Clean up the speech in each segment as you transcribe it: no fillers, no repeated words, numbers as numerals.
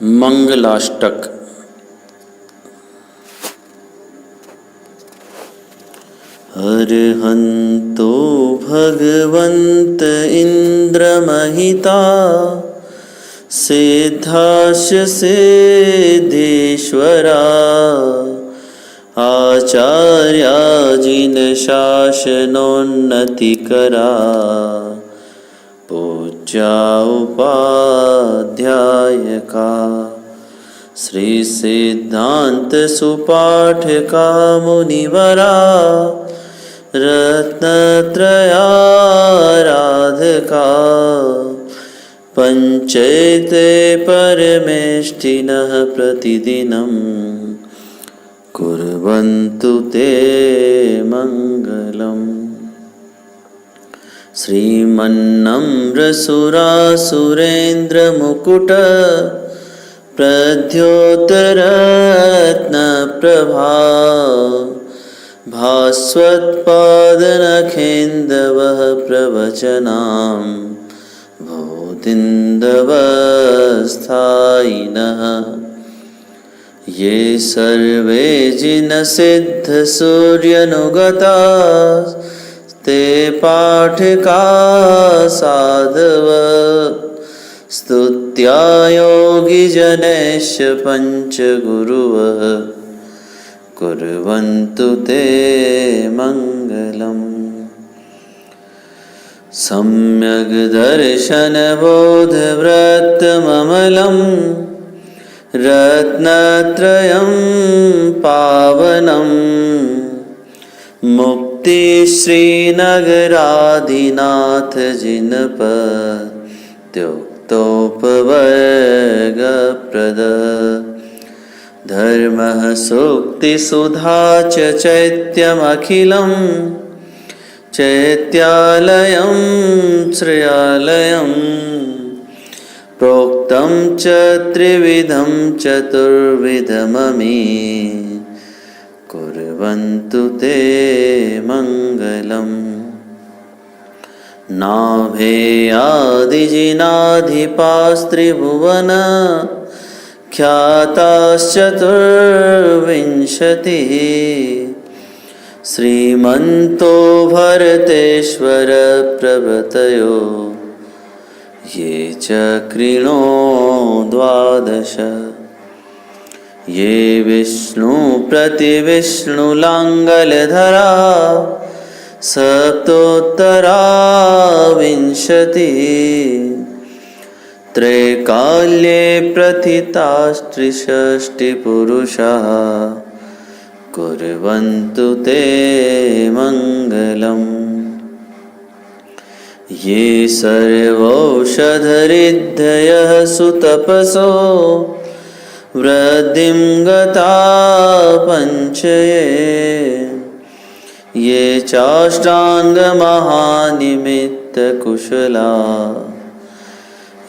मंगलाष्टक। अर्हन्तो भगवन्त इन्द्रमहिता सिद्धास्य सिद्धेश्वरा आचार्या जिनशासनोन्नतिकरा पूज्या उपाध्यायका श्री सिद्धांत सुपाठका मुनिवरा रत्नत्रयाराधका पंचैते परमेष्ठिनः प्रतिदिनं कुर्वन्तु ते मङ्गलम्। श्रीमन्नम्रसुरासुरेन्द्रमुकुट प्रद्योतरत्नप्रभा भास्वत्पादनखेन्दवः प्रवचनां भूतिन्दवस्थायिनः ये सर्वे जिनसिद्धसूर्यनुगता ते पाठका साधव स्तुत्या योगिजनैश्च पञ्चगुरुवः कुर्वन्तु ते मङ्गलम्। सम्यग् दर्शनबोधव्रतममलं रत्नत्रयं पावनं मुक्तिश्रीनगराधिनाथ जिनपत्युक्तोपवर्गप्रद धर्मः सूक्तिसुधा च चैत्यमखिलं चैत्यालयं श्रेयालयं प्रोक्तं च त्रिविधं चतुर्विधममी कुर्वन्तु ते मङ्गलम्। नाभेयादिजिनाधिपास्त्रिभुवन ख्याताश्चतुर्विंशतिः श्रीमन्तो भरतेश्वर प्रभृतयो ये च कृणो द्वादश ये विष्णु प्रतिविष्णुलाङ्गलधरा सप्तोत्तरा विंशतिः त्रैकाल्ये प्रथितास्त्रिषष्टिपुरुषाः कुर्वन्तु ते मङ्गलम्। ये सर्वौषधरिद्धयः सुतपसो वृद्धिं गता पञ्चये ये चाष्टाङ्गमहानिमित्तकुशला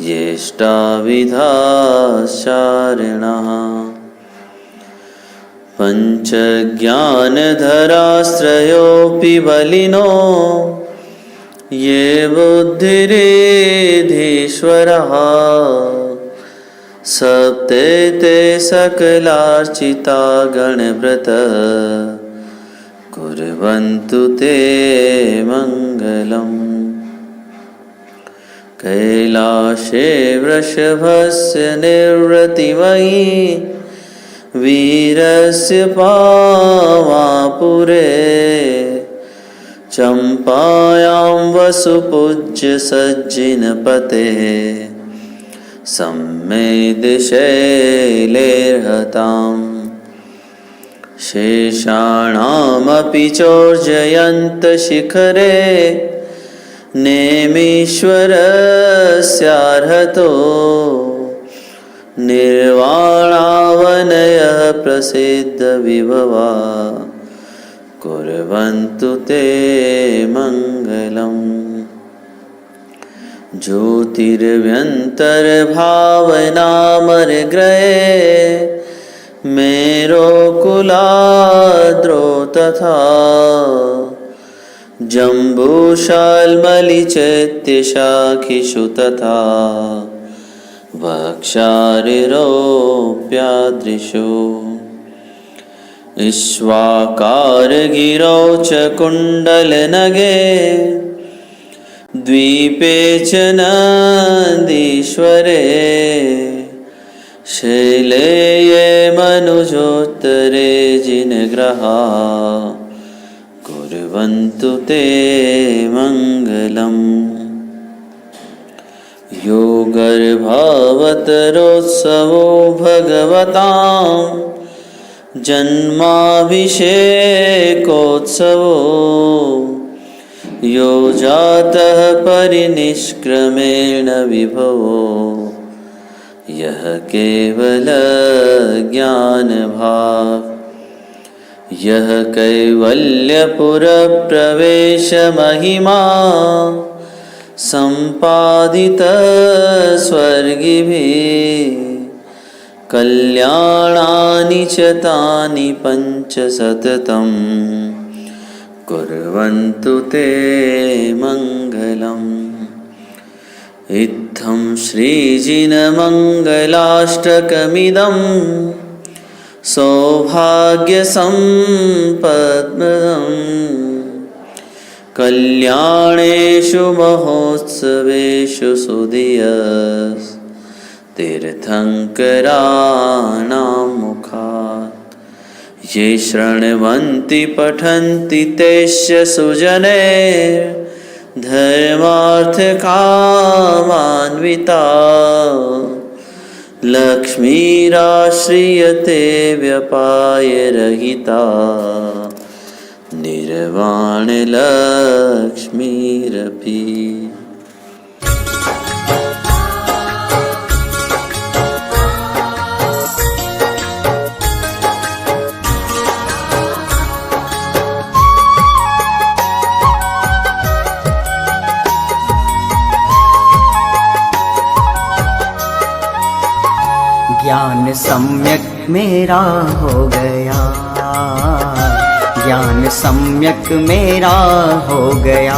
येष्टाविधाश्चारिणः पञ्चज्ञानधराश्रयोऽपि बलिनो ये बुद्धिरिधीश्वरः सप्तैते सकलार्चिता गणव्रत कुर्वन्तु ते मङ्गलम्। कैलाशे वृषभस्य निर्वृतिमयि वीरस्य पावापुरे चम्पायां वसुपूज्य सज्जिनपतेः सम्मेदशैलेर्हताम् शेषाणामपि चोर्जयन्तशिखरे नेमीश्वरस्यार्हतो निर्वाणावनयः प्रसिद्धविभवा कुर्वन्तु ते मङ्गलम्। ज्योतिर्व्यन्तर्भावनामरग्रहे मेरोकुलाद्रौ तथा जम्बूशाल्मलिचैत्यशाखिषु तथा वक्षारिरोऽप्यादृशो इक्ष्वाकारगिरौ च कुण्डलनगे द्वीपे च नन्दीश्वरे शैले ये मनुजोत्तरे जिनग्रहा कुर्वन्तु ते मङ्गलम् यो गर्भावतरोत्सवो भगवतां जन्माभिषेकोत्सवो यो जातः परिनिष्क्रमेण विभवो यः केवलज्ञानभाक् यः कैवल्यपुरप्रवेशमहिमा सम्पादितः स्वर्गिभिः कल्याणानि च तानि पञ्च सततं कुर्वन्तु ते मङ्गलम् इत्थं श्रीजिनमङ्गलाष्टकमिदं सौभाग्यसम्पद्प्रदम् कल्याणेषु महोत्सवेषु सुधियस् तीर्थङ्कराणां मुखात् ये शृण्वन्ति पठन्ति तेस्य सुजने धर्मार्थकामान्विता लक्ष्मीराश्रियते व्यपायरहिता निर्वाणलक्ष्मीरपि ज्ञान सम्यक मेरा हो गया, ज्ञान सम्यक मेरा हो गया।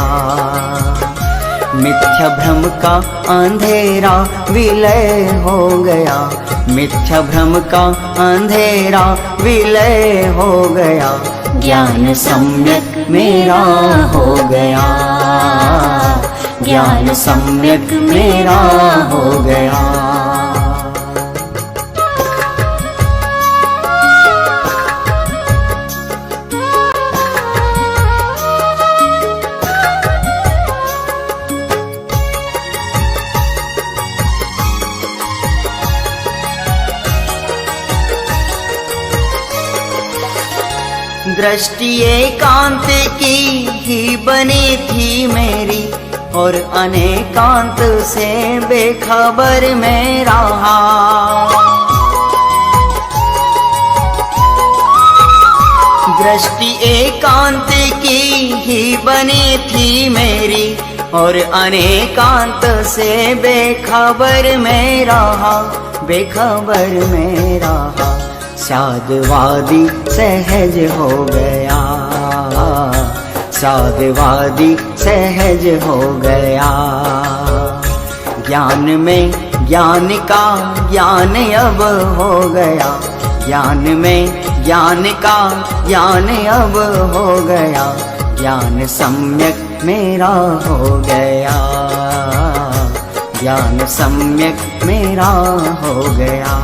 मिथ्या भ्रम का अंधेरा विलय हो गया, मिथ्या भ्रम का अंधेरा विलय हो गया। ज्ञान सम्यक मेरा हो गया, ज्ञान सम्यक मेरा हो गया। दृष्टि एकांत की ही बनी थी मेरी और अनेकांत से बेखबर में रहा। दृष्टि एकांत की ही बनी थी मेरी और अनेकांत से बेखबर में रहा, बेखबर में रहा। साधवादी सहज हो गया, साधवादी सहज हो गया। ज्ञान में ज्ञान का ज्ञान अब हो गया, ज्ञान में ज्ञान का ज्ञान अब हो गया। ज्ञान सम्यक मेरा हो गया, ज्ञान सम्यक मेरा हो गया।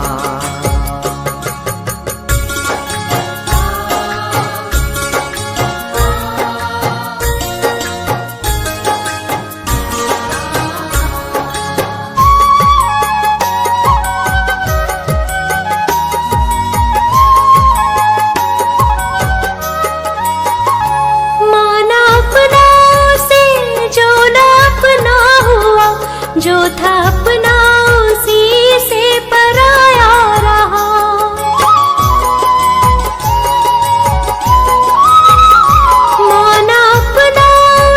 जो था अपना उसी से पराया रहा। माना अपना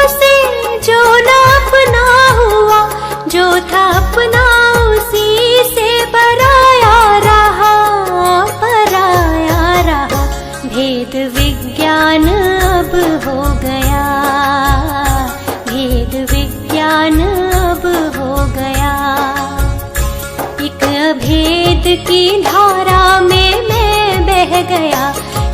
उसे जो ना अपना हुआ, जो था अपना उसी से पराया रहा, पराया रहा। भेद विज्ञान अब हो गया, भेद विज्ञान अब हो गया। भेद की धारा में मैं बह गया,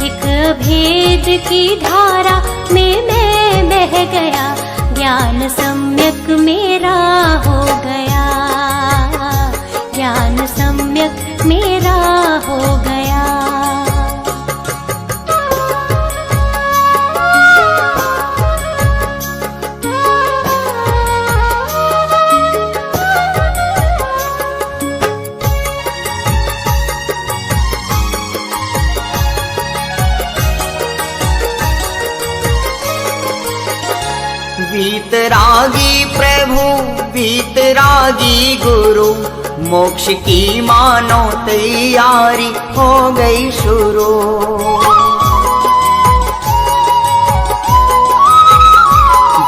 एक भेद की धारा में मैं बह गया, ज्ञान सम्यक मेरा हो गया, ज्ञान सम्यक मेरा हो गया। वीतरागी प्रभु वीतरागी गुरु, मोक्ष की मानो तैयारी हो गई शुरू।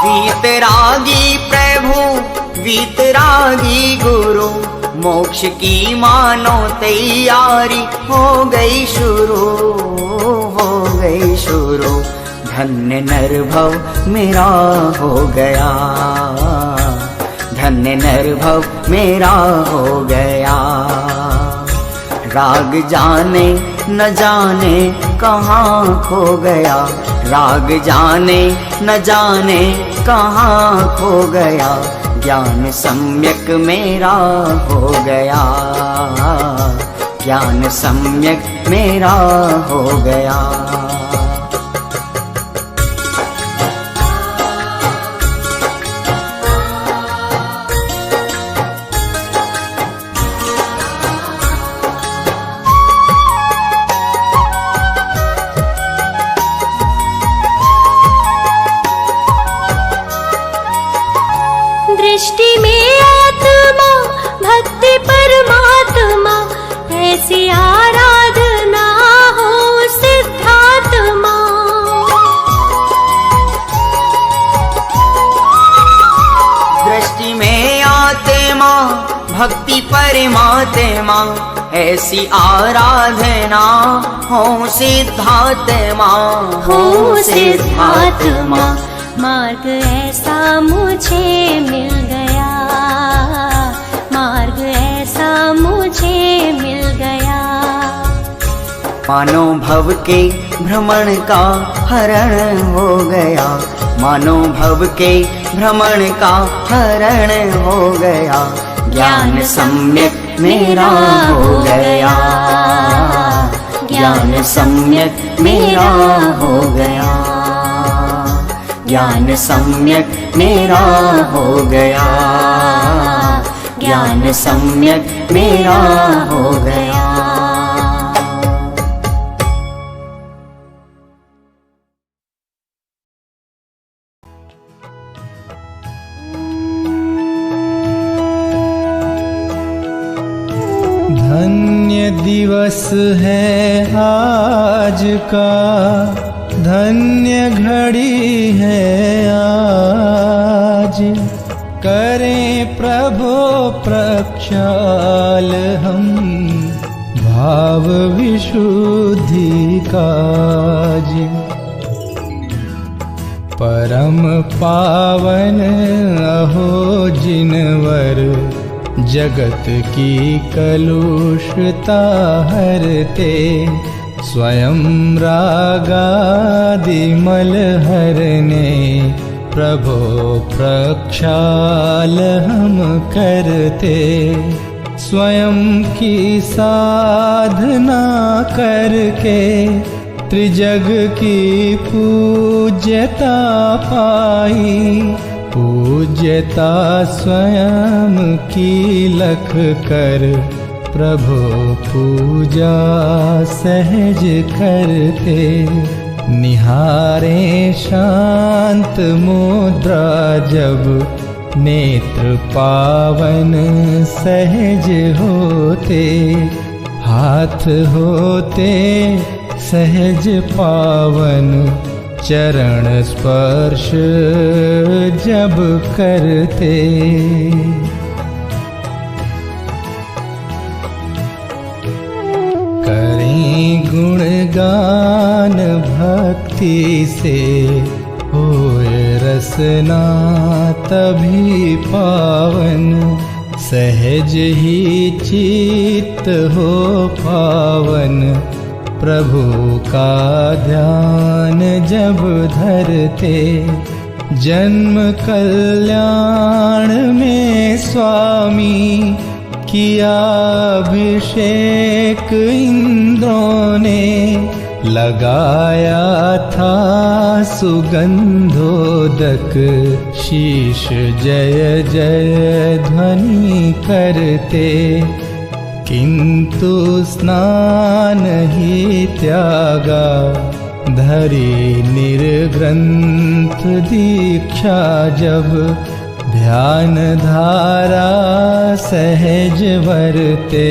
वीतरागी प्रभु वीतरागी गुरु, मोक्ष की मानो तैयारी हो गई शुरू, हो गई शुरू। धन्य नरभव मेरा हो गया, धन्य नरभव मेरा हो गया। राग जाने न जाने कहाँ खो गया, राग जाने न जाने कहाँ खो गया, ज्ञान सम्यक मेरा हो गया, ज्ञान सम्यक मेरा हो गया। दृष्टि में आत्मा भक्ति परमात्मा, ऐसी आराधना हो सिद्धात्मा। दृष्टि में आत्मा भक्ति परमात्मा, ऐसी आराधना हो सिद्धात्मा, हो सिद्धात्मा। मार्ग ऐसा मुझे मिल गया, मार्ग ऐसा मुझे मिल गया। मानो भव के भ्रमण का हरण हो गया, मानो भव के भ्रमण का हरण हो गया, ज्ञान सम्यक मेरा हो गया, ज्ञान सम्यक मेरा हो गया, ज्ञान सम्यक मेरा हो गया, ज्ञान सम्यक मेरा हो गया। धन्य दिवस है आज का, धन्य घड़ी है आज, करें प्रभु प्रक्षाल हम भाव विशुद्धि काज। परम पावन अहो जिनवर, जगत की कलुषता हरते, स्वयं रागादि मल हरने, प्रभो प्रक्षाल हम करते। स्वयं की साधना करके त्रिजग की पूज्यता पाई, पूज्यता स्वयं की लख कर, प्रभु पूजा सहज करते। निहारे शांत मुद्रा जब, नेत्र पावन सहज होते, हाथ होते सहज पावन, चरण स्पर्श जब करते। करें गुणगान भक्ति से, होए रसना तभी पावन, सहज ही चित्त हो पावन, प्रभु का ध्यान जब धरते। जन्म कल्याण में स्वामी किया अभिषेक इंद्रों ने, लगाया था सुगंधोदक, शीश जय जय ध्वनि करते। किंतु स्नान ही त्यागा, धरी निर्ग्रंथ दीक्षा जब, ध्यान धारा सहज वरते।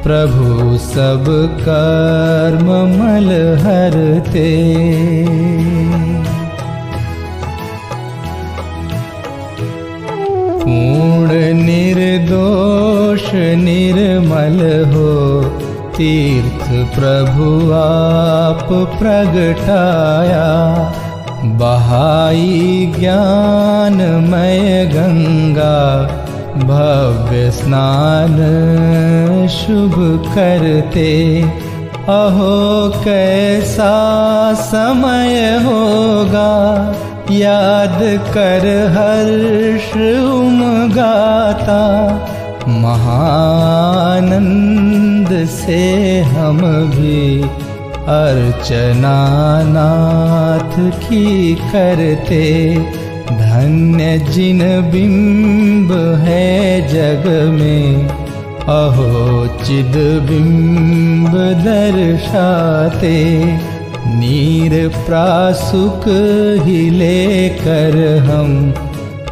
प्रभु सब कर्म मल हरते। पूर्ण निर्दोष निर्मल हो, तीर्थ प्रभु आप प्रगटाया। बहाई ज्ञानमय गंगा, भव्य स्नान शुभ करते। अहो कैसा समय होगा, याद कर हर्ष उमगाता। महानंद से हम भी अर्चना नाथ की करते। धन्य जिन बिंब है जग में, अहो चिद बिंब दर्शाते। नीर प्रासुक ही लेकर हम,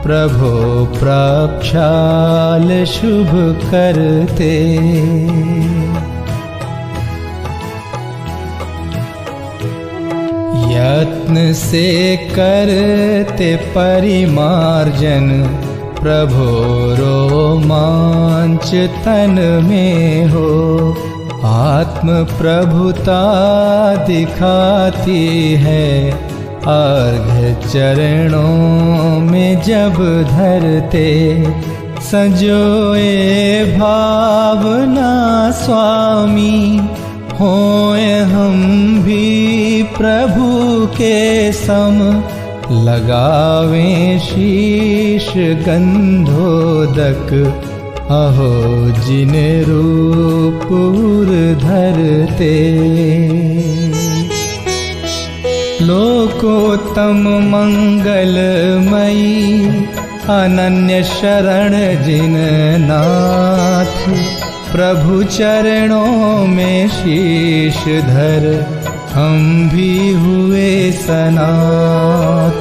प्रभो प्रक्षाल शुभ करते। यत्न से करते परिमार्जन, प्रभो रोमांच तन में हो। आत्म प्रभुता दिखाती है, अर्घ्य चरणों में जब धरते। सजोए भावना स्वामी, होए हम भी प्रभु के सम। लगावें शीश गंधोदक, अहो जिन रूप धरते। लोकोत्तम मंगलमयी, अनन्य शरण जिन नाथ। प्रभु चरणों में शीश धर, हम भी हुए सनाथ।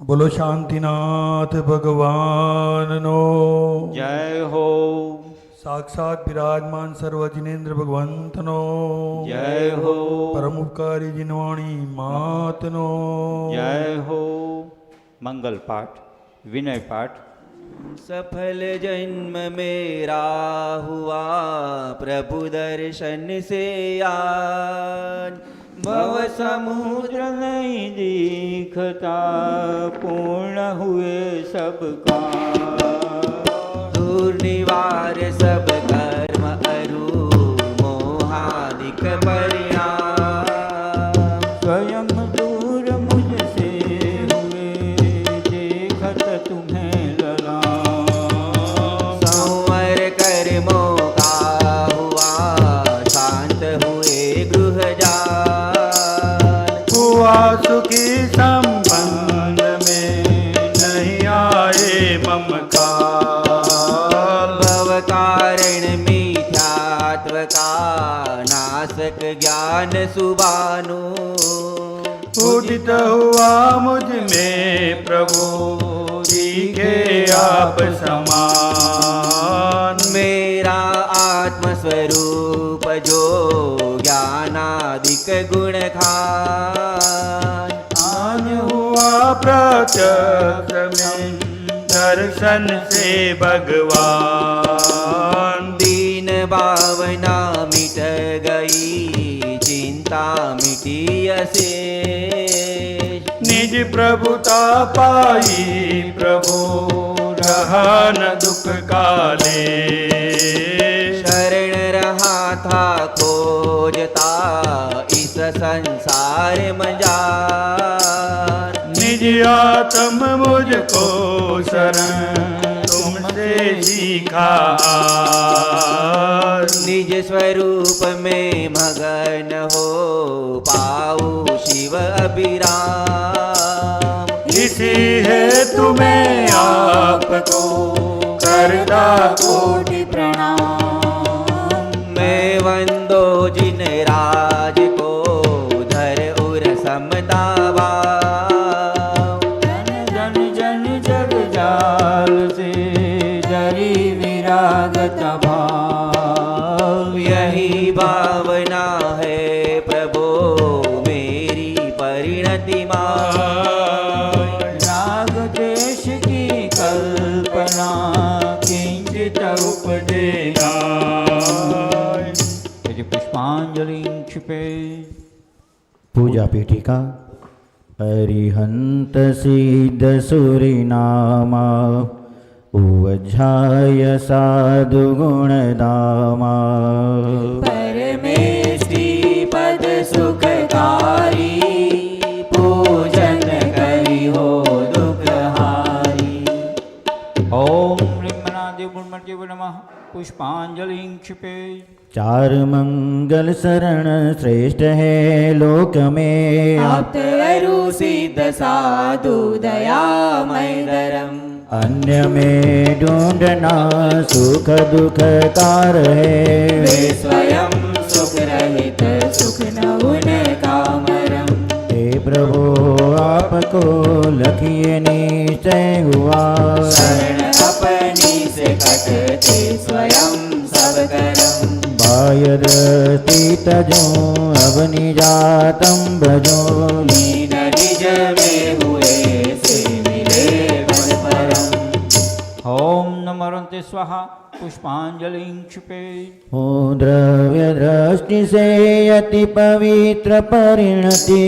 बोलो शांतिनाथ भगवान नो जय हो। साक्षात विराजमान सर्वजिनेन्द्र भगवंत नो जय हो। परम उपकारी जिनवाणी मात नो जय हो। मंगल पाठ, विनय पाठ। सफल जन्म मेरा हुआ प्रभु दर्शन से आज। भव समुद्र नहीं दिखता, पूर्ण हुए सब काम। दूर निवार सब कर्म अरु, मोहादिक परिणाम। स्वयं दूर मुझसे हुए, देखत तुम्हें ललाम। संवर कर्मों का हुआ, शांत हुए गृह जाल। हुआ सुखी संबंध में, नहीं आए ममकार। भव कारण मिथ्यात्व का नाश सार्थक ज्ञान सुबानु उदित हुआ मुझ में प्रभु दिखे आप समान। मेरा आत्मस्वरूप जो ज्ञानादिक गुण खान आज हुआ प्रत्यक्ष में दर्शन से भगवान। दीन भावना मिट गई चिंता मिटी अशेष। निज प्रभुता पाई प्रभु रहा न दुख काले। शरण रहा था खोजता इस संसार में जान। निज आत्म मुझको शरण तुमसे सीखा। निज स्वरूप में मगन हो पाऊ शिव अभिराम। इसी है तुम्हें आपको करता कोटि प्रणाम। मैं वंदो जिन राज को धर उर समदावा। जन जन जन जग जाल से जरी विरागत भाव। यही भावना है प्रभु मेरी परिणति माँ। राग देश की कल्पना किंचित उपदेना। पुष्पांजलि क्षिपे। पूजा पीठिका अरिहंत सिद्ध सूरिनामा उवज्झाय साधु गुणदामा। परमेष्टि पद सुखकारी पूजन करी हो दुखहारी। ओम ह्रीं गुणमर्देव नमः। पुष्पांजलि क्षिपे। चार मंगल शरण श्रेष्ठ है लोक में। आप अरु सिद्ध साधु दयामय धरम। अन्य में ढूंढना सुख दुख कार है। वे स्वयं सुख रहित सुख न उनका मरम। हे प्रभु आपको लखिए निश्चय हुआ। शरण अपनी से कटते स्वयं सब करम। बायर स्थित जो अवनि जातम भजो। लीन निज में हुए से मिले पद परम। ओम नमोरन्ते स्वाहा। पुष्पांजलि क्षिपे। हो द्रव्य दृष्टि से अति पवित्र परिणति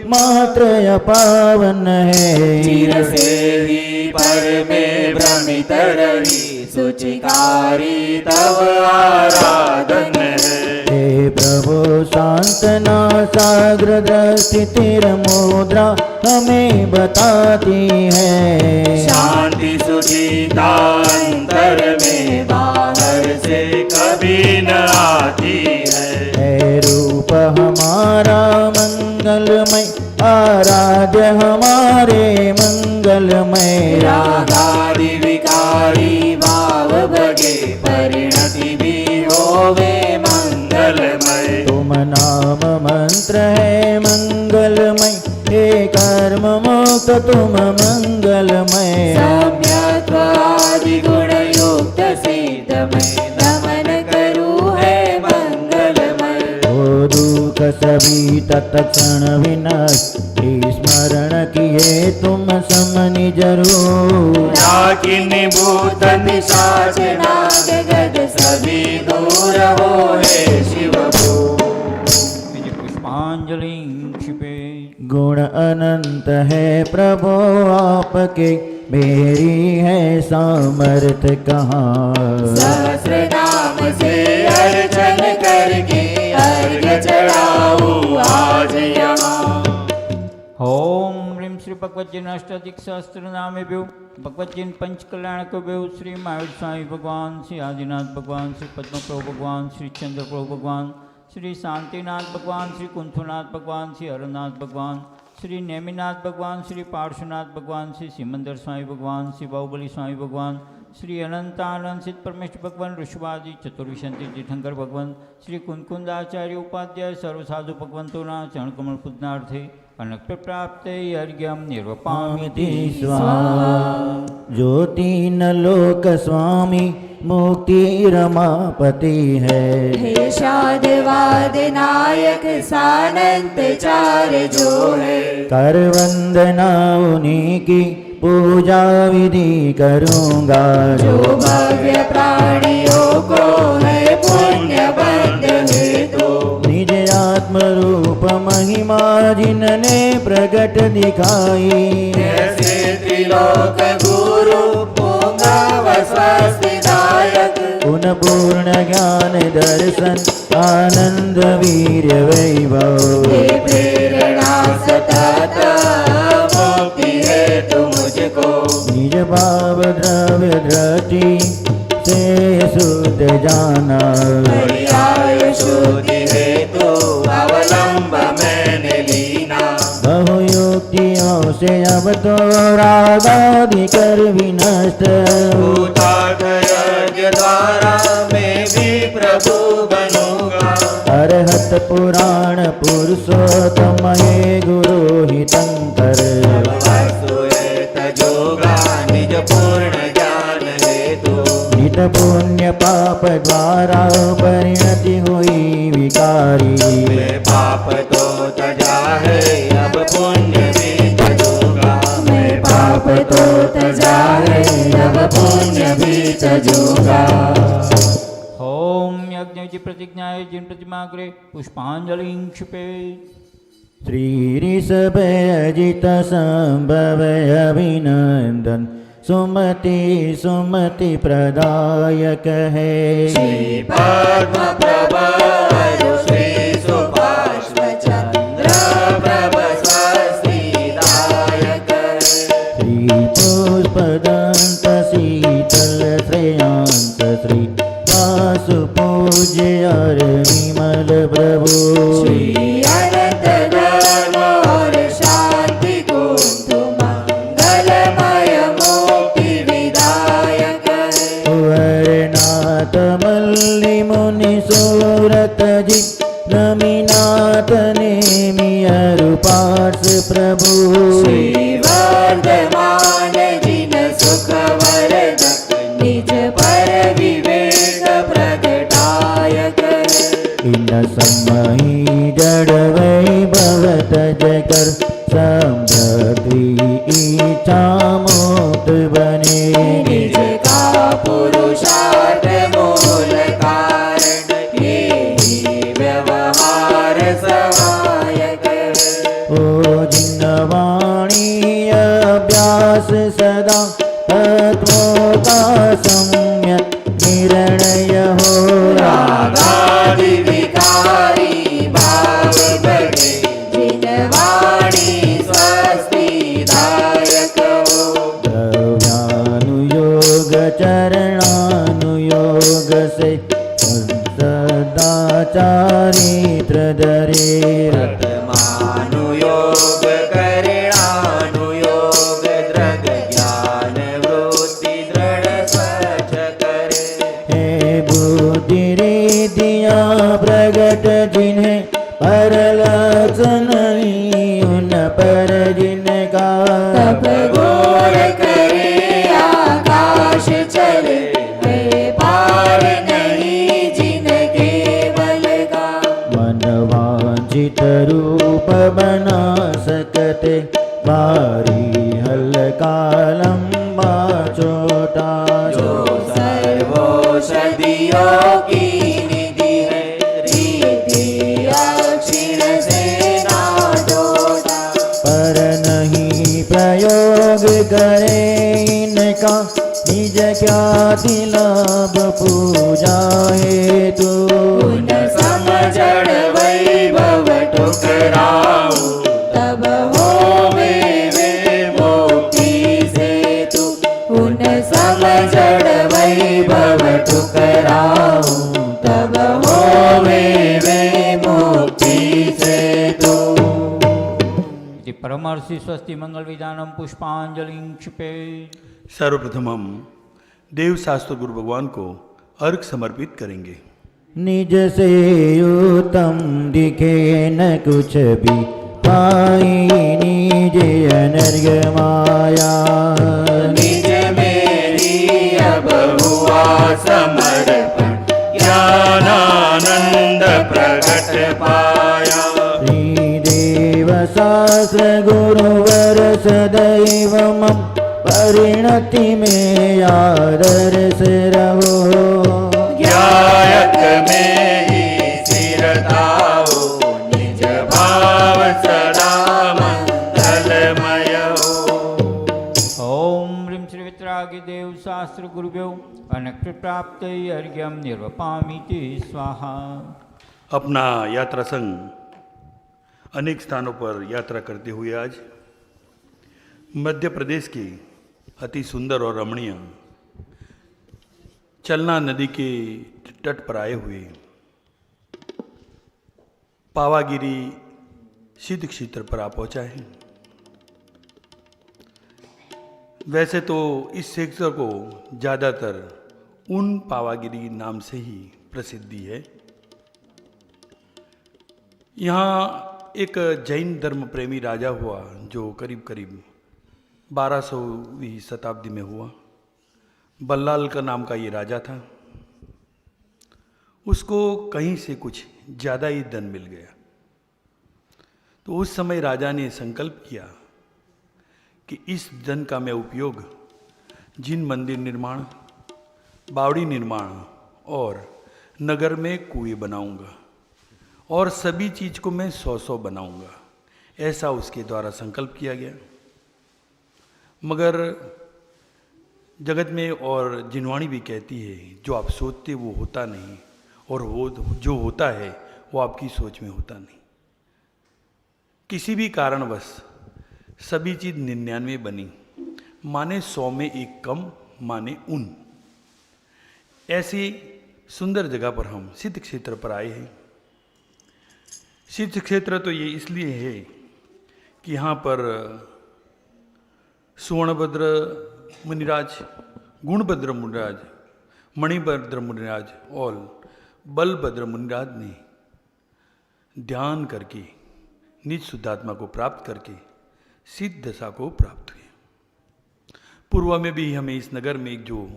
मात्र पावन है। चिर से ही पर में भ्रमित रही सुचिकारी तव आराधन है। हे प्रभु सांतना साग्र दृष्टि तिर मुद्रा हमें बताती है। शांति सुचिता अंतर में बाहर से कभी न आती है। है रूप हमारा मंगलमय आराध्य हमारे मंगलमय। रागादि विकारी भाव भगे परिणति भी होवे मंगलमय। तुम नाम मंत्र है मंगलमय। हे कर्म मुक्त तुम मंगलमय। सम्यक्त्व आदि गुण युक्त सिद्धमय दमन करू है मंगलमय। ओ दुख सभी तत्क्षण विनाश स्मरण किए तुम समनि जरूर। डाकिन भूत पिशाच नाग गद सभी दूर हो हे शिव भू। पुष्पांजलि क्षिपे। गुण अनंत है प्रभु आपके मेरी है सामर्थ्य कहाँ। सहस्र नाम से अर्चन करके अर्घ्य चढ़ाऊं आज यहाँ। ओम ह्रीं श्री भगवत अष्टाधिक सहस्त्र नामेभ्यो भगवत पंच कल्याणकभ्यो श्री महावीर स्वामी भगवान, श्री आदिनाथ भगवान, श्री पद्मप्रभु भगवान, श्री चंद्रप्रभु भगवान, श्री शांतिनाथ भगवान, श्री कुंथुनाथ भगवान, श्री हरनाथ भगवान, श्री नेमिनाथ भगवान, श्री पार्श्वनाथ भगवान, श्री सिमंदर स्वामी भगवान, श्री बाहुबली स्वामी भगवान, श्री अनंतानंद सिद्ध परमेश्वर भगवान ऋषभादि चतुर्विशंति तीर्थंकर भगवान श्री कुंकुंदाचार्य उपाध्याय सर्व साधु भगवंतोना चरणकमल पूजनार्थे अनक्त प्राप्ते अर्घ्यम निर्वपामिति स्वाहा ज्योति न लोक स्वामी मुक्ति रमापति है। हे शादवाद नायक सानंत चार जो है। कर वंदना उन्हीं की पूजा विधि करूँगा। जो भव्य प्राणियों को है पुण्य बंध हेतु। निज आत्म रूप महिमा जिनने प्रकट दिखाई। ऐसे त्रिलोक गुरु पुंगव स्वस्तिदायक। गुण पूर्ण ज्ञान दर्शन आनंद वीर्य वैभव। हे प्रेरणा सतत मुक्ति हेतु मुझको। निज भाव द्रव्य दृष्टि से शुद्ध जाना। पर्याय शुद्धि हेतु अवलंब मैंने लीना। बहु युक्तियों से अब तो रागादि कर विनष्ट। यज्ञ द्वारा मैं भी प्रभु बनूंगा। अरहत पुराण पुरुषोत्तम हे गुरु हितंकर। तजोगा निज पूर्ण ज्ञान हेतु। नित पुण्य पाप द्वारा परिणति हुई विकारी। मैं पाप तो तजा है अब पुण्य भी तजोगा। मैं पाप तो तजा है अब पुण्य भी तजूगा। ओम यज्ञ की प्रतिज्ञाए जिन प्रतिमाग्रे पुष्पांजलि क्षिपेत्। श्री ऋषभ अजित संभव अभिनंदन सुमति सुमति प्रदायक है। श्री पद्म प्रभु श्री सुपार्श्व चंद्र प्रभ स्वस्तिदायक। श्री पुष्पदंत शीतल श्रेयांत श्री वासु पूज्य और विमल प्रभु। श्री अनंत धर्म और शांति कुंतु मंगलमय मुक्ति विदायक। वर्णात मल्लि मुनि सूरत जी नमिनाथ नेमि अरुपार्श प्रभु। श्री वर्धमान जिन सुख वरद निज पर विवेक प्रगटायक। इन समहि जड़ वैभव जकर समृद्धि इच्छा मुक्त बने। निज का पुरुषार्थ मूल कारण ही व्यवहार सहायक। ओ जिन वाणी अभ्यास सदा तत्वों का सम्यक निर्णय हो। रागादि विकारी भाव बढ़े जिन वाणी स्वस्तिदायक हो। द्रव्यानुयोग चरणानुयोग से सदा चारित्र धरे। मानुयोग करिणानुयोग दृग ज्ञान वृत्ति दृढ़ स्वच्छ करे। हे बुद्धि रिद्धिया प्रगट जिन्हें पर लक्षण उन पर जिनका। तप घोर करे आकाश चले है पार नहीं जिन केवल का। मन वांछित रूप बना सकते भारी हल्का लंबा छोटा। जो सर्वौषधियों की निधि है रिद्धि अक्षीण से ना जोता। पर नहीं प्रयोग करे इनका निज ख्याति लाभ पूजा हेतु। उन समझण वैभव ठुकराऊ तब होवे वे मुक्ति सेतु। उन समझण वैभव ठुकराऊ तब होवे वे मुक्ति सेतु। इति परमर्षि स्वस्ति मंगल विधानम पुष्पांजलि क्षिपेत्। सर्वप्रथमं देव शास्त्र गुरु भगवान को अर्घ समर्पित करेंगे। निज से उत्तम दिखे न कुछ भी पाई, निज अनर्घ माया। निज मेरी अब हुआ समर्पण, ज्ञानानंद प्रगट पाया। श्रीदेव शास्त्र गुरुवर सदैव मम, परिणति में आदर से रहो। गायक में ही स्थिरताओ, निज भाव सदा मंगलमय हो। ओम ह्रीं श्री वितरागी देव शास्त्र गुरुभ्यो अनक्त प्राप्त अर्घ्यम निर्वपामीति स्वाहा। अपना यात्रा संघ अनेक स्थानों पर यात्रा करते हुए आज मध्य प्रदेश के अति सुंदर और रमणीय चलना नदी के तट पर आए हुए पावागिरी सिद्ध क्षेत्र पर आ पहुंचा है। वैसे तो इस क्षेत्र को ज़्यादातर उन पावागिरी नाम से ही प्रसिद्धि है। यहाँ एक जैन धर्म प्रेमी राजा हुआ जो करीब करीब 1200वीं शताब्दी में हुआ। बल्लाल का नाम का ये राजा था। उसको कहीं से कुछ ज़्यादा ही धन मिल गया, तो उस समय राजा ने संकल्प किया कि इस धन का मैं उपयोग जिन मंदिर निर्माण, बावड़ी निर्माण और नगर में कुएं बनाऊंगा और सभी चीज़ को मैं 100-100 बनाऊंगा, ऐसा उसके द्वारा संकल्प किया गया। मगर जगत में और जिनवाणी भी कहती है, जो आप सोचते वो होता नहीं, और वो जो होता है वो आपकी सोच में होता नहीं। किसी भी कारणवश सभी चीज़ 99 बनी, माने 100 में 1 कम, माने उन। ऐसी सुंदर जगह पर हम सिद्ध क्षेत्र पर आए हैं। सिद्ध क्षेत्र तो ये इसलिए है कि यहाँ पर सुवर्णभद्र मुनिराज, गुणभद्र मुनिराज, मणिभद्र मुनिराज और बलभद्र मुनिराज ने ध्यान करके निज शुद्धात्मा को प्राप्त करके सिद्ध दशा को प्राप्त हुए। पूर्व में भी हमें इस नगर में एक जो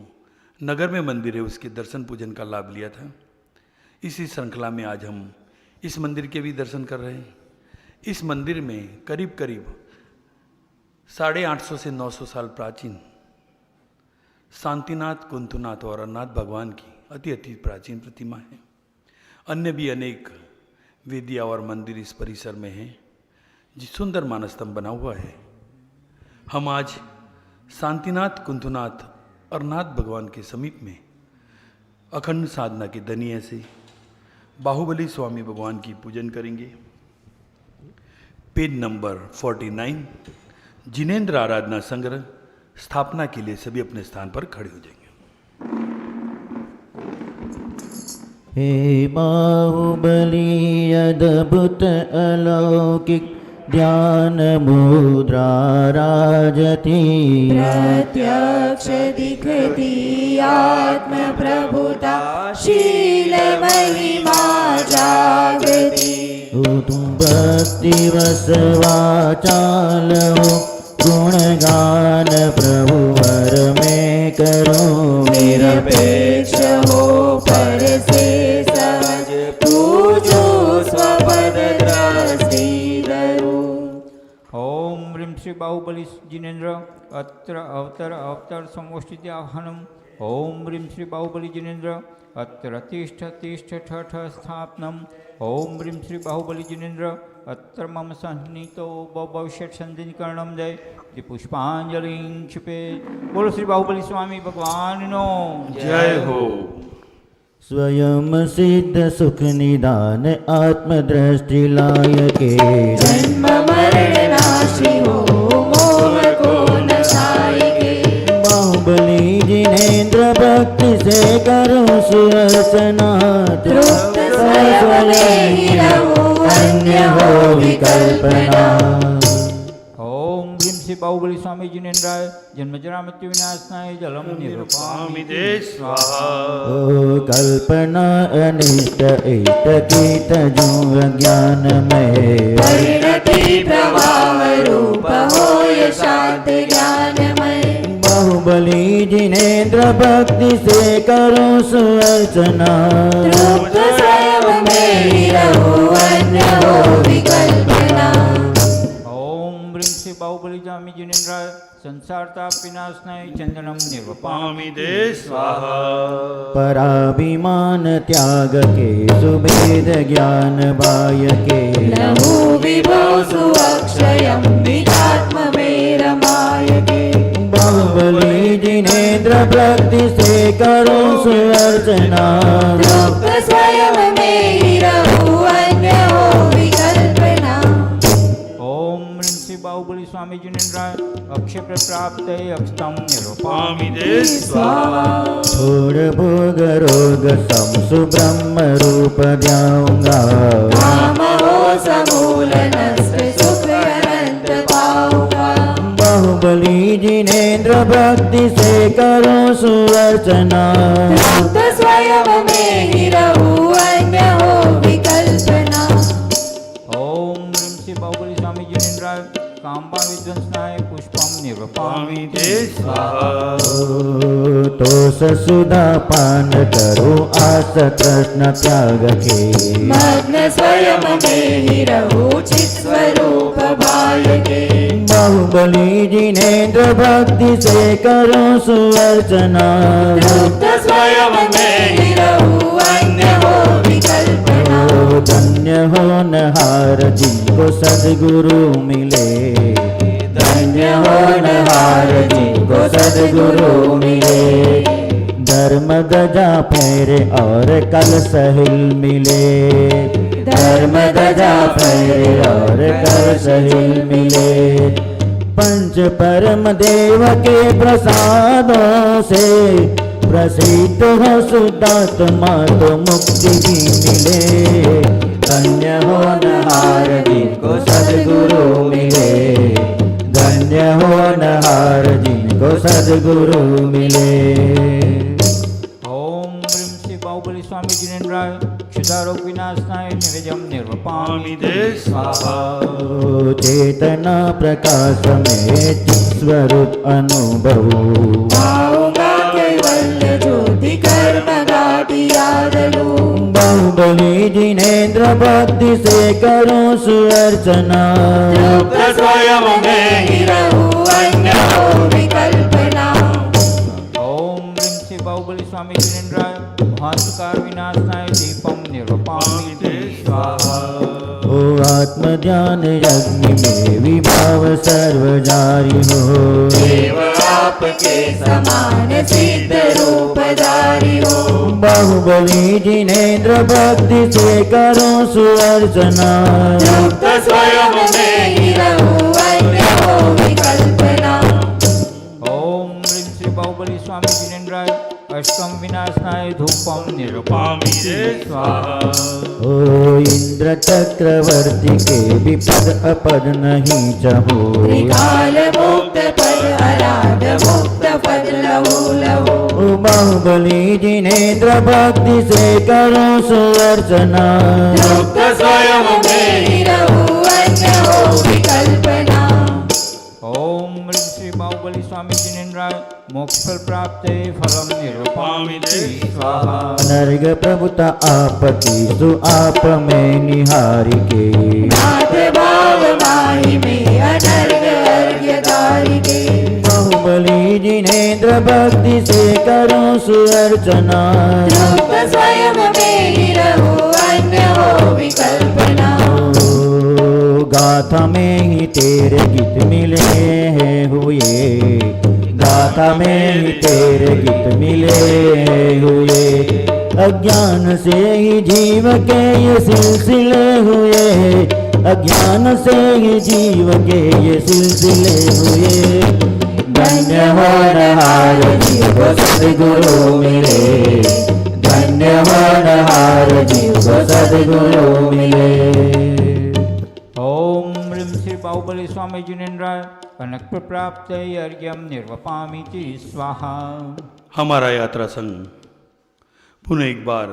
नगर में मंदिर है उसके दर्शन पूजन का लाभ लिया था। इसी श्रृंखला में आज हम इस मंदिर के भी दर्शन कर रहे हैं। इस मंदिर में करीब करीब 850 से 900 साल प्राचीन शांतिनाथ, कुंथुनाथ और अनाथ भगवान की अति प्राचीन प्रतिमा है। अन्य भी अनेक वेदियाँ और मंदिर इस परिसर में हैं, जिस सुंदर मानस्तंभ बना हुआ है। हम आज शांतिनाथ, कुंथुनाथ और नाथ भगवान के समीप में अखंड साधना के दनिये से बाहुबली स्वामी भगवान की पूजन करेंगे। पेज नंबर 49, जिनेन्द्र आराधना संग्रह स्थापना के लिए सभी अपने स्थान पर खड़े हो जाएंगे। हे बाहुबली अद्भुत अलौकिक ध्यान मुद्रा राजती, प्रत्यक्ष दिखती आत्म प्रभुता, शील महिमा जागृति। तुम भक्ति वसवाचाल हो, गुणगान प्रभु वर में करो। निरपेक्ष हो पर से सहज, पूजो स्वपद दृष्टि धरो। ओम ह्रीं श्री बाहुबली जिनेन्द्र अत्र अवतर समोष्ठित आह्वानम। ओम ह्रीं श्री बाहुबली जिनेन्द्र अत्र तिष्ठ ठठ स्थापनम। ओम ह्रीं श्री बाहुबली जिनेन्द्र अत्र मम सन्निहितो भविष्यत् संधिकरणम। जय श्री पुष्पांजलि क्षिपे। बोलो श्री बाहुबली स्वामी भगवान नो जय हो। स्वयं सिद्ध सुख निदान आत्मदृष्टि लायके, जन्म मरण नाशी हो मोह को नशायके। बाहुबली जिनेन्द्र भक्ति से करो सुरचना, तृप्त सर्वले ही रहो, अन्य हो विकल्पना। ओम ह्रीं श्री श्री बाहुबली स्वामी जिनेन्द्राय जन्मजरा मृत्यु विनाशनाय जलम निरूपामि ते स्वाहा ओ कल्पना अनिष्ट इत कीट जो ज्ञान में परिणति प्रवाह रूप होय शांत ज्ञानमय बाहुबली जिनेन्द्र भक्ति से करो सुअर्चना तृप्त स्वयं में ही रहो अन्य हो विकल्पना ओम ह्रीं श्री बाहुबली स्वामी जिनेन्द्राय संसार ताप विनाशनाय चंदनम निरूपामि ते स्वाहा पराभिमान त्याग के सुभेद ज्ञान बाय के नमो विभो सुअक्षयं निजात्म में रमाय के बाहुबली जिनेन्द्र भक्ति से करो सुअर्चना तृप्त स्वयं में ही रहो अन्य हो विकल्पना ओम ह्रीं श्री बाहुबली स्वामी जिनेन्द्राय अक्षय प्राप्त अक्षतम निरूपामि ते स्वाहा छोड़ भोग रोग समसु ब्रह्म रूप जाऊंगा काम हो समूल नष्ट सुख अनंत पाऊंगा बाहुबली जिनेन्द्र भक्ति से करो सुअर्चना तृप्त स्वयं में ही रहूं अन्य हो विकल्पना ओम ह्रीं श्री बाहुबली स्वामी जिनेन्द्राय काम्बा विध्वंसनाय पुष्पम निरूपामि ते स्वाहा तो ससुधा पान करो आस कृष्ण त्याग के मग्न स्वयं में ही रहूं चित स्वरूप भाय के बाहुबली जिनेन्द्र भक्ति से करो सुअर्चना तृप्त स्वयं में ही रहूं अन्य हो विकल्पना धन्य हो नहार जिनको सद्गुरु मिले धन्य हो नहार जिनको सद्गुरु मिले धर्म ध्वजा फेरे और कल सहिल मिले धर्म ध्वजा फहरे और कल सहिल मिले पंच परम देव के प्रसादों से प्रसिद्ध हो शुद्धात्मा तो मुक्ति भी मिले धन्य हो नहार जिनको सद्गुरु मिले धन्य हो नहार जिनको सद्गुरु मिले ओम ह्रीं श्री बाहुबली स्वामी जिनेन्द्राय क्षुधारोग विनाशनाय निवेजम निरूपामि ते स्वाहा चेतना प्रकाश में स्वरूप अनुभव पाऊंगा कैवल्य ज्योति कर्म घाटी याद लूं बाहुबली जिनेन्द्र भक्ति से करो सुअर्चना तृप्त स्वयं में ही रहूं अन्य हो विकल्पना ओम ह्रीं श्री बाहुबली स्वामी जिनेन्द्राय महांतकार विनाशनाय दीपम निरूपामि ते स्वाहा ओ आत्म ज्ञान यज्ञ में विभाव सर्व जारी हो देव आपके समान सिद्ध रूपधारी हो बाहुबली जिनेन्द्र भक्ति से करो सुअर्चना तृप्त स्वयं में ही रहूं अन्य हो विकल्पना ओम ह्रीं श्री बाहुबली स्वामी जिनेन्द्राय अष्टम विनाशनाय धूपम निरूपामि ते स्वाहा ओ इंद्र चक्रवर्ती के भी पद अपद नहीं चाहो त्रिकाल मुक्त पद अराध मुक्त पद लहू लहू ओ बाहुबली जिनेन्द्र भक्ति से करो सुअर्चना तृप्त स्वयं में ही रहूं अन्य हो विकल्पना ओम ह्रीं श्री बाहुबली स्वामी जिनेन्द्राय मोक्ष फल प्राप्त फलम निरूपामि ते स्वाहा नर्ग प्रभुता आपकी सु आप में निहारी के नाथ भाव माही में अनर्ग अर्घ्यधारी के बाहुबली जिनेन्द्र भक्ति से करो सुअर्चना तृप्त स्वयं में ही रहूं अन्य हो विकल्पना गाथा में ही तेरे गीत मिले हैं हुए गाथा में ही तेरे गीत मिले हुए अज्ञान से ही जीव के ये सिलसिले हुए अज्ञान से ही जीव के ये सिलसिले हुए धन्य हो नहार जीव को सद्गुरु मिले धन्य हो नहार जीव को सद्गुरु मिले ओम ह्रीं श्री बाहुबली बलि स्वामी जिनेन्द्र कनक प्राप्त अर्घ्यम निर्वपामीति स्वाहा। हमारा यात्रा संघ पुनः एक बार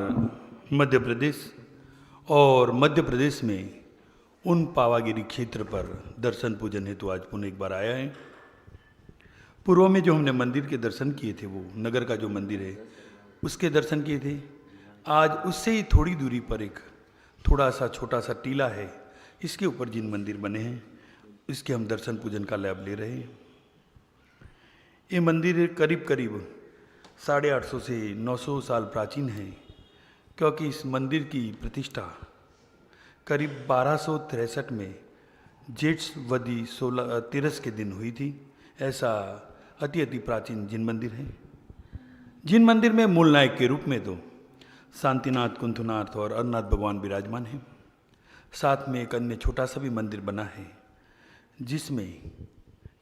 मध्य प्रदेश और मध्य प्रदेश में उन पावागिरी क्षेत्र पर दर्शन पूजन हेतु आज पुनः एक बार आया है। पूर्व में जो हमने मंदिर के दर्शन किए थे, वो नगर का जो मंदिर है उसके दर्शन किए थे। आज उससे ही थोड़ी दूरी पर एक थोड़ा सा छोटा सा टीला है, इसके ऊपर जिन मंदिर बने हैं इसके हम दर्शन पूजन का लाभ ले रहे हैं। ये मंदिर करीब करीब 850 से 900 साल प्राचीन है, क्योंकि इस मंदिर की प्रतिष्ठा करीब 1263 में जेठवदी 13 के दिन हुई थी। ऐसा अति प्राचीन जिन मंदिर है। जिन मंदिर में मूल नायक के रूप में तो शांतिनाथ, कुंथनाथ और अरनाथ भगवान विराजमान हैं। साथ में एक अन्य छोटा सा भी मंदिर बना है, जिसमें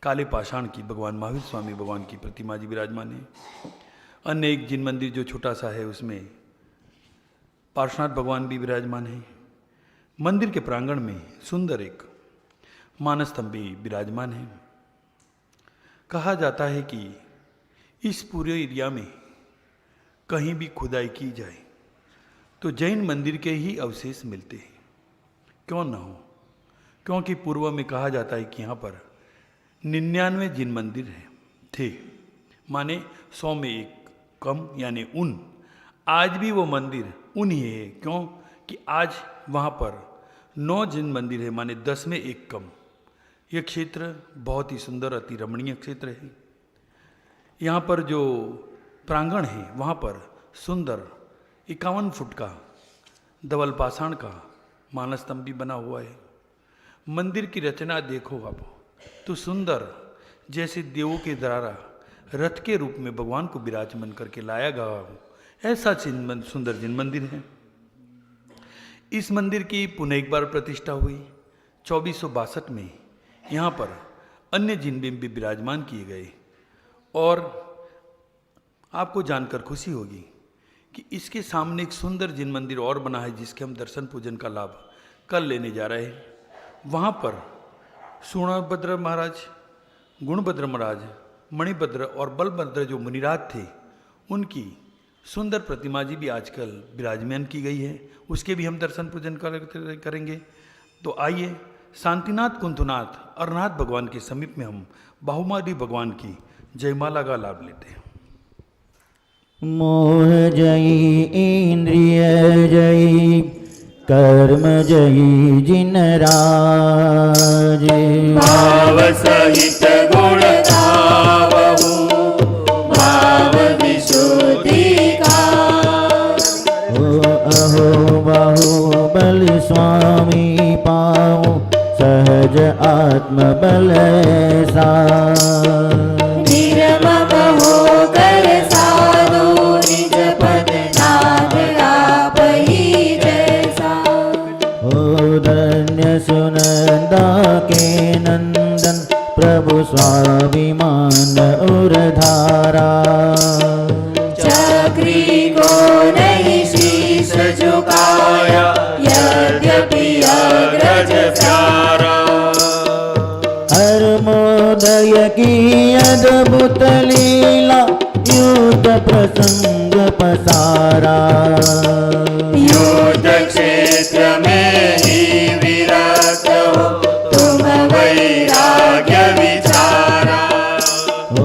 काले पाषाण की भगवान महावीर स्वामी भगवान की प्रतिमा जी विराजमान है। अन्य एक जिन मंदिर जो छोटा सा है उसमें पार्श्वनाथ भगवान भी विराजमान है। मंदिर के प्रांगण में सुंदर एक मानस स्तंभ भी विराजमान है। कहा जाता है कि इस पूरे एरिया में कहीं भी खुदाई की जाए तो जैन मंदिर के ही अवशेष मिलते हैं। क्यों ना हो, क्योंकि पूर्व में कहा जाता है कि यहाँ पर 99 जिन मंदिर थे, माने 100 में एक कम, यानी उन। आज भी वो मंदिर उन ही है, क्यों कि आज वहाँ पर 9 जिन मंदिर है, माने 10 में एक कम। यह क्षेत्र बहुत ही सुंदर अति रमणीय क्षेत्र है। यहाँ पर जो प्रांगण है वहाँ पर सुंदर 51 फुट का धवल पाषाण का मानस स्तंभ भी बना हुआ है। मंदिर की रचना देखो आप तो सुंदर, जैसे देवों के द्वारा रथ के रूप में भगवान को विराजमान करके लाया गया हो, ऐसा सुंदर जिन मंदिर है। इस मंदिर की पुनः एक बार प्रतिष्ठा हुई 2462 में। यहाँ पर अन्य जिन बिंब भी विराजमान किए गए। और आपको जानकर खुशी होगी कि इसके सामने एक सुंदर जिन मंदिर और बना है, जिसके हम दर्शन पूजन का लाभ कल लेने जा रहे हैं। वहाँ पर सूर्णभद्र महाराज, गुणभद्र महाराज, मणिभद्र और बलभद्र जो मुनिराज थे, उनकी सुंदर प्रतिमा जी भी आजकल विराजमान की गई है। उसके भी हम दर्शन पूजन करेंगे। तो आइए शांतिनाथ, कुंथनाथ, अरनाथ भगवान के समीप में हम बाहुमारी भगवान की जयमाला का लाभ लेते हैं। मोह जयी इंद्रिय जयी कर्म जयी जिन राज, भाव सहित गुण गावहु भाव विशुद्धि का। अहो बाहुबल स्वामी पाऊं सहज आत्म बल सा। निर्मम होकर साधु निज पद नाथ आप ही जैसा। ओ धन्य सुनंदा के नंदन प्रभु स्वाभिमान उरधारा। चक्री को नहीं शीश झुकाया यद्यपि अग्रज प्यारा। हरमोदय की अद्भुत लीला युद्ध प्रसंग पसारा। युद्ध क्षेत्र में ही विरत हो तुम वैराग्य विचारा। ओ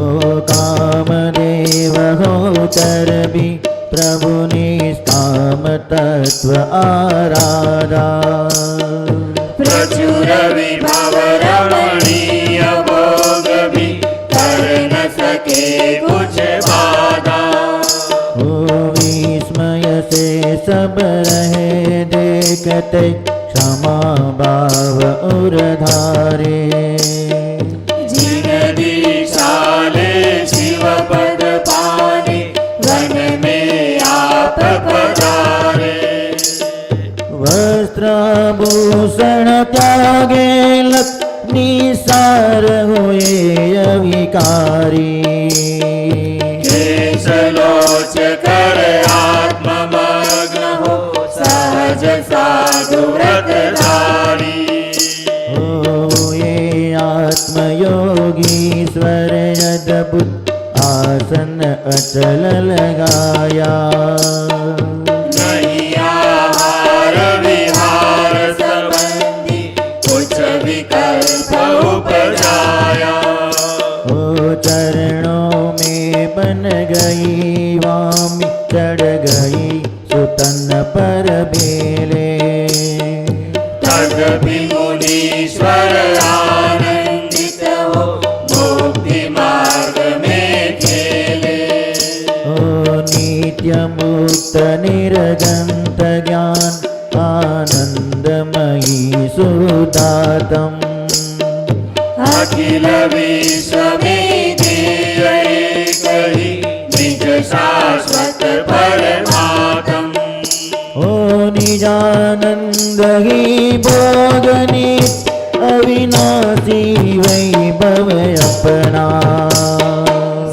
कामदेव होकर भी प्रभु निष्काम तत्व आराधा। प्रचुर विभव रमणीय भोग भी कर न सके कुछ बाधा। ओ विस्मय से सब रहे देखते क्षमा भाव उरधारे। जिन दीक्षाले शिव पद पाने वन में आप पधारे। वस्त्राभूषण त्यागे लख निसार हुए अविकारी। केशलोच कर आत्ममग्न हो सहज साधु व्रतधारी। ओ ये अचल लगाया। नहीं आहार विहार संबंधी कुछ विकल्प उपजाया। ओ चरणों में बन गई वामी, चढ़ गई सुतन पर बेले। तदपि मुनीश्वर आनंदित हो मुक्ति मार्ग में खेले। ओ नित्य मुक्त निर्गंत ज्ञान आनंदमयी सुदातम। अखिल विश्व में देय कही निज शाश्वत परमात्म। ओ निजानंद ही भोगनी अविनाशी वैभव अपना।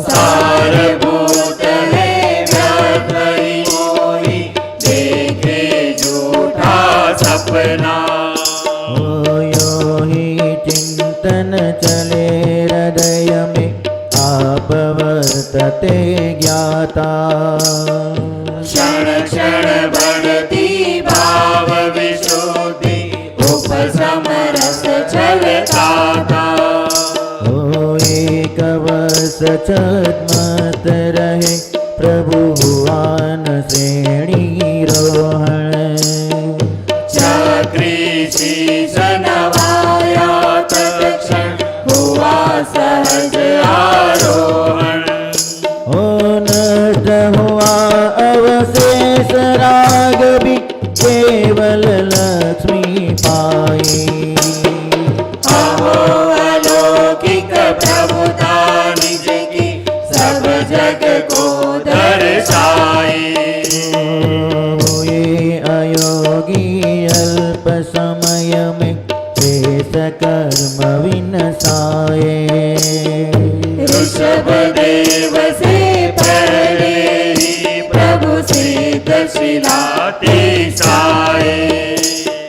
सारभूत है व्यर्थ ही मोही देखे झूठा सपना। ओ यो ही चिंतन चले हृदय में आप वर्तते ज्ञाता। क्षण क्षण बढ़ती भाव विशुद्धि उपशम रस छलकाता। ओ एक वर्ष छद्मत रहे प्रभु भुवन श्रेणी रोहण। चक्री शीश नवाया तत्क्षण हुआ सहज आरोहण। ओ नष्ट हुआ अवशेष राग भी केवल लक्ष्मी पाई। अहो अलौकिक प्रभुता निज की सब जग को दर्शाई। ये अयोगी अल्प समय में शेष कर्म विनसाए। ऋषभ देव से पहले ही प्रभु सिद्ध शिलाति साए।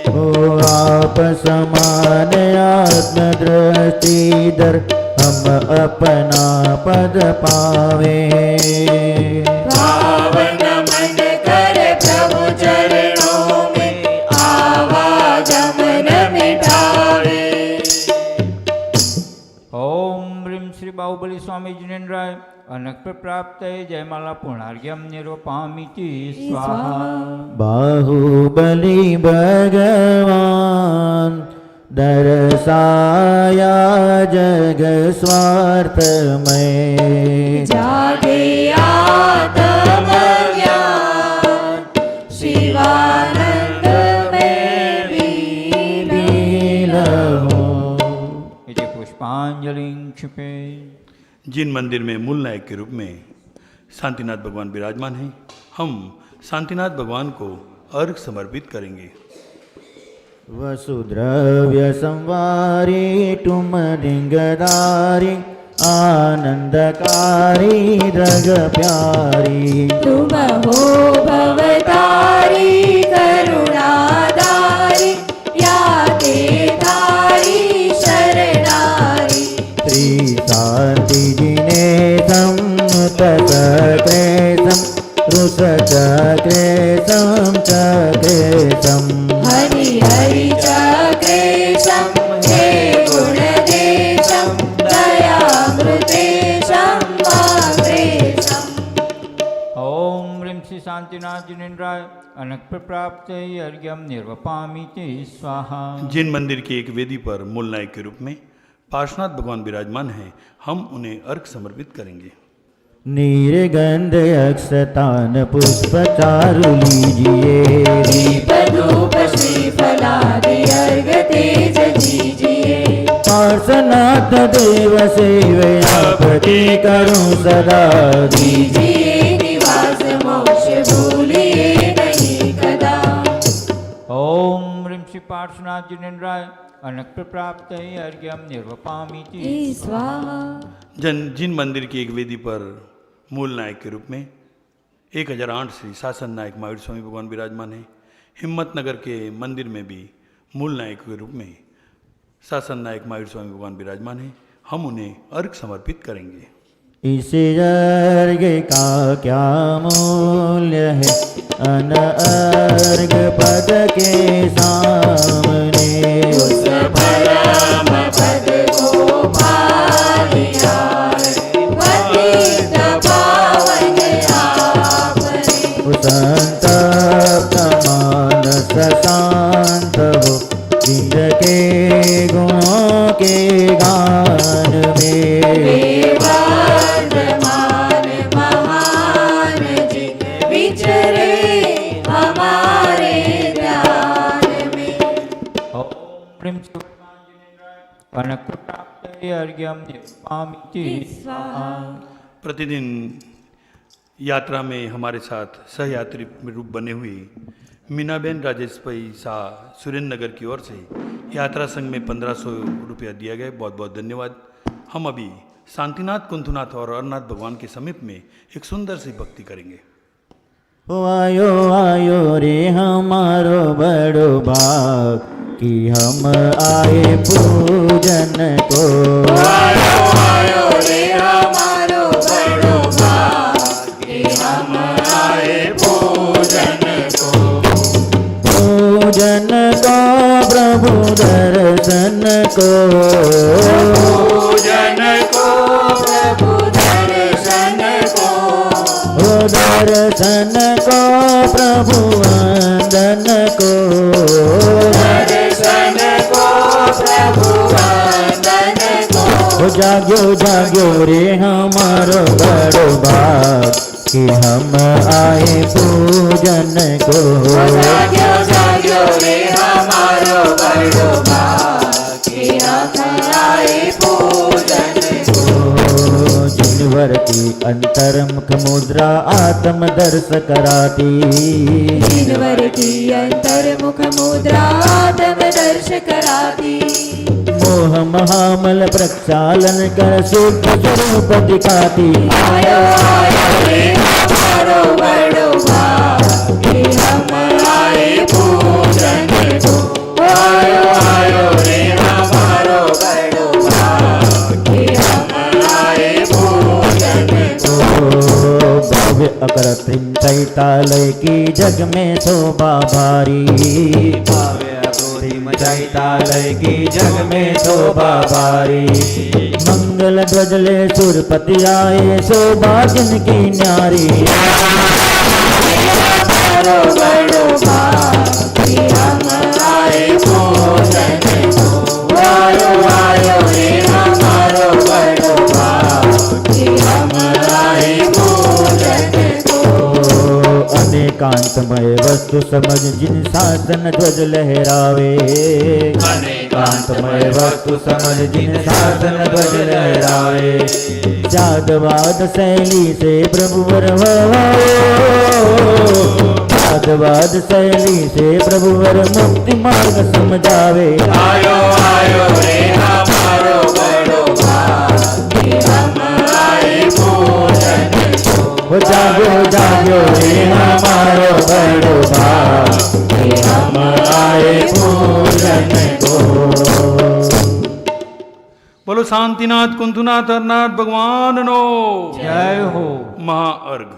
ओ आप समान आत्म दृष्टिधर हम अपना पद पावे। पावन मन कर प्रभु चरणों में आवागमन मिटावे। ओम ह्रीं श्री बाहुबली स्वामी जिनेन्द्राय अनक्त प्राप्त जयमाला पूर्णार्घ्यम निरूपयामि स्वाहा। बाहुबली भगवान दर्शाया जग स्वार्थ में। जागे आत्म ज्ञान शिवानंद में विलीन हो। इति पुष्पांजलिं क्षिपे। जिन मंदिर में मूल नायक के रूप में शांतिनाथ भगवान विराजमान हैं, हम शांतिनाथ भगवान को अर्घ समर्पित करेंगे। वसुद्रव्य संवारी तुम लिंगधारी आनंदकारी द्रग प्यारी। तुम हो भवतारी करुणाधारी या ते तारी शरणारी। त्रिशांति जिने समुतक्लेशम रुषचक्लेशम चक्लेशम। हरि हरि चक्रेशं हे गुणदेशं दयामृतेशं वाग्देशम्। ओम ह्रीं श्री शांतिनाथ जिनेन्द्राय अनक्त प्राप्त अर्घ्यम निर्वपामि स्वाहा। जिन मंदिर की एक वेदी पर मूल नायक के रूप में पार्श्वनाथ भगवान विराजमान हैं, हम उन्हें अर्घ समर्पित करेंगे। नीरगंध अक्षतान पुष्प चारु लीजिए। दीप धूप श्रीफलादि अर्घ तेज दीजिए। पार्श्वनाथ देव सेवे आपकी करूं सदा। दीजिए निवास मोक्ष भूलिए नहीं कदा। ओम ह्रीं श्री पार्श्वनाथ जिनेन्द्राय अनक्त प्राप्त अर्घ्यम निर्वपामि स्वाहा। जिन मंदिर की एक वेदी पर मूल नायक के रूप में 1008 श्री शासन नायक महावीर स्वामी भगवान विराजमान हैं, हिम्मतनगर के मंदिर में भी मूल नायक के रूप में शासन नायक महावीर स्वामी भगवान विराजमान हैं, हम उन्हें अर्घ समर्पित करेंगे। इस अर्घ का क्या मूल्य है अनर्घ पद के सामने। उस परम पद को पा लिया पतित पावन आपने। संतप्त मानस शांत हो जिनके गुणों के गान में। वर्धमान महान जी विचरे हमारे ध्यान में। ह्रीं अर्घ्यं निर्मामि स्वाहा। प्रतिदिन यात्रा में हमारे साथ सहयात्री रूप बने हुए मीनाबेन राजेश भाई शाह सुरेंद्र नगर की ओर से यात्रा संघ में 1500 रुपया दिया गया। बहुत बहुत धन्यवाद। हम अभी शांतिनाथ कुंथुनाथ और अरनाथ भगवान के समीप में एक सुंदर सी भक्ति करेंगे। ओ आयो आयो रे हमारो बड़ो भाग कि हम आए पूजन को। आयो आयो रे हमारो बड़ो भाग कि हम आए पूजन को। पूजन को प्रभु दर्शन को। पूजन को प्रभु दर्शन को। ओ दर्शन को प्रभु वंदन को। दर्शन को प्रभु वंदन को। ओ जाग्यो जाग्यो रे हमारो बड़ो भाग कि हम आए पूजन को। जाग्यो जाग्यो रे हमारो बड़ो भाग कि हम आए पूजन को। जिनवर की अंतर्मुख मुद्रा आत्म दर्श कराती। जिनवर की अंतर्मुख मुद्रा आत्म दर्श कराती। मोह महामल प्रक्षालन कर शुद्ध स्वरूप दिखाती। आयो आयो रे हमारो बड़ो भाग कि हम आए पूजन को। आयो आयो रे हमारो बड़ो भाग कि हम आए पूजन को। भव्य अकृत्रिम चैतालय की जग में शोभा भारी। चैतालय की जग में शोभा भारी। मंगल ध्वज ले सुरपति आए शोभा जिनकी न्यारी। हमारो बड़ो भाग कि हम आए पूजन को। आयो आयो रे हमारो बड़ो भाग कि हम आए पूजन को। अनेकांतमय वस्तु समझ जिन शासन ध्वज लहरावे। अनेकांतमय वस्तु समझ जिन शासन ध्वज लहरावे। जादवाद शैली से प्रभु वर जादवाद शैली से प्रभु वर मुक्ति मार्ग समझावे। आयो आयो रे हमारो बड़ो भाग कि हम आए पूजन को। जागो जागो रे हमारो बड़ो भाग कि हम आए पूजन को। बोलो शांतिनाथ कुंथुनाथ अरनाथ भगवान नो जय हो। महाअर्घ।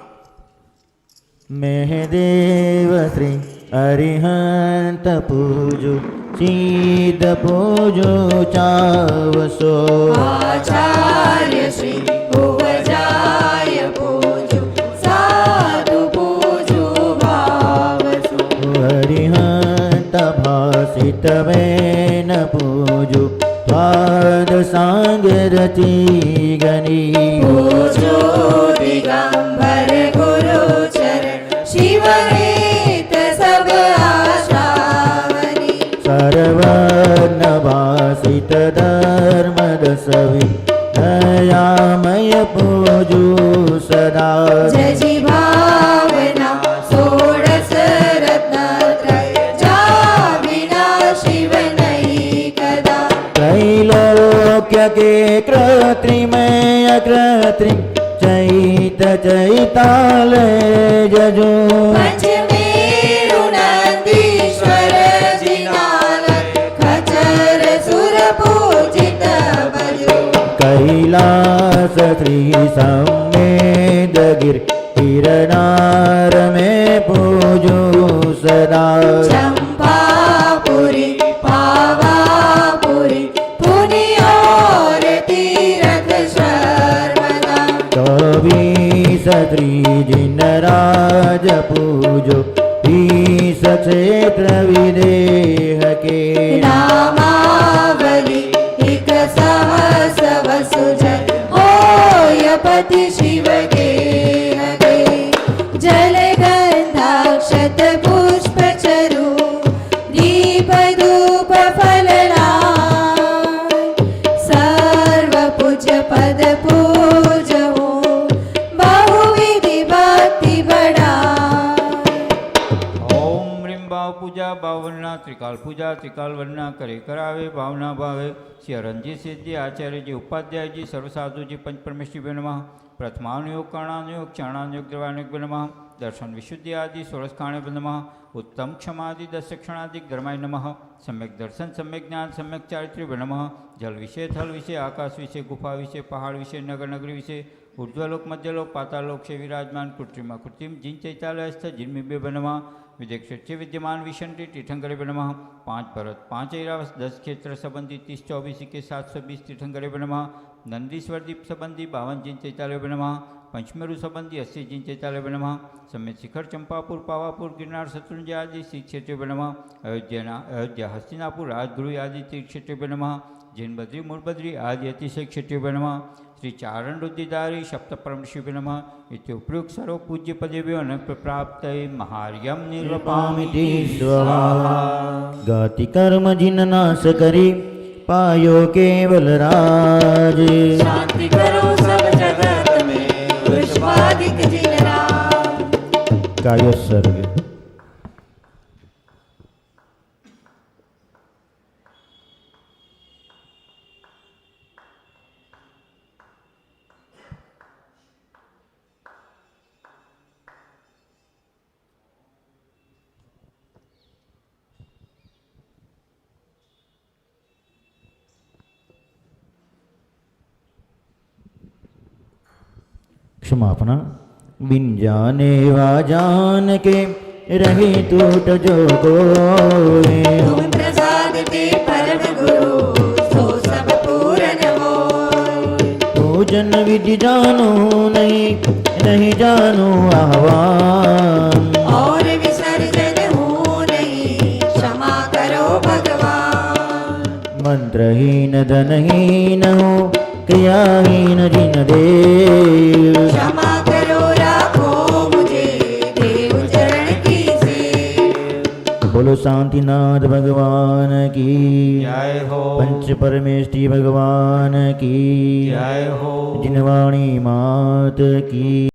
मेहदेव श्री अरिहंत पूजो सीध पूजो चावसो। आचार्य श्री उवजाय पूजो साधु पूजो भावसो। अरिहंत भासित वेन पूजो पाद सांग रति गनी। पूजो दिगंबर गुरु चरण शिवनेत सब आशावनी। सर्वर्ण भासित धर्म दसवी दयामय पूजो सदा। जजी भावना षोडश रत्नत्रय जा बिना शिव नहीं कदा। त्रैलोक्य के कृत्रिम अकृत्रिम चैत चैतालय जजो। पंचमेरु नंदीश्वर जिनालय खचर सुर पूजित भजो। कैलास श्री समेत गिर गिरनार में पूजो सदा चंपापुरी पावापुरी पुनि और तीरथ सर्वदा कवि सत्री जिन राज पूजो ईश क्षेत्र विदेह के नामावली एक सहस वसुजन होयपति शिव के हगे जल गंधाक्षत पुष्प चरु दीप धूप फलना सर्व पूज्य पद पूजो बहुविधि भक्ति बड़ा ओम ह्रीं भाव पूजा भावना त्रिकाल पूजा त्रिकाल वंदना करे करावे भावना भावे श्री रंजीत सिद्धि आचार्य जी उपाध्याय जी सर्व साधु जी पंच परमेश्वरी नमः प्रथमानुयोग कर्णानुयोग क्षणानुयोग द्रवानुयोग नमः दर्शन विशुद्धि आदि षोडशखाणे नमः उत्तम क्षमादि दश क्षणादि धर्माय नमः सम्यक दर्शन सम्यक ज्ञान सम्यक चारित्र्य नमः जल विषय थल विषय आकाश विषय गुफा विषय पहाड़ विषय नगर नगरी विषय ऊर्ध्वलोक मध्यलोक पातालोक से विराजमान कृत्रिमा कृत्रिम जिन चैतालयस्थ जिनमें बनवा विदेश से विद्यमान विषंटी तीर्थंकरे बनवा 5 भरत 5 ऐरावत 10 क्षेत्र संबंधी 30-24 के 720 तीर्थंकरे बनवा नंदीश्वर दीप संबंधी 52 जिन चैतालय बनवा पंचमेरु संबंधी 80 जिन चैतालय बनवा समेत शिखर चंपापुर पावापुर गिरनार शत्रुंजय आदि तीर्थ क्षेत्र बनवा अयोध्या हस्तिनापुर राजगुरु आदि तीर्थ क्षेत्र बनवा जिन बद्री मूलबद्री आदि अतिशय क्षेत्र बनवा श्री चारण रुद्धिदारी सप्त परम शिव नमः इत्युपयुक्त सर्व पूज्य पदेभ्यो प्राप्त महार्यम निर्वपामिति स्वाहा गाति कर्म जिन नाश करी पायो केवल राज शांति करो सब जगत में पुष्पादिक जिन राम काय सर्ग क्षमापना बिन जाने वा जान के रही टूट जो कोई तुम प्रसाद ते परम गुरु सो सब पूरन मोय पूजन विधि जानो नहीं जानो आह्वान और विसर्जन हूँ नहीं क्षमा करो भगवान मंत्रहीन धनहीन हो क्रियाहीन जिन देव क्षमा करो राखो मुझे देव चरण की सेव बोलो शांतिनाथ भगवान की जय हो पंच परमेष्टि भगवान की जय हो जिनवाणी मात की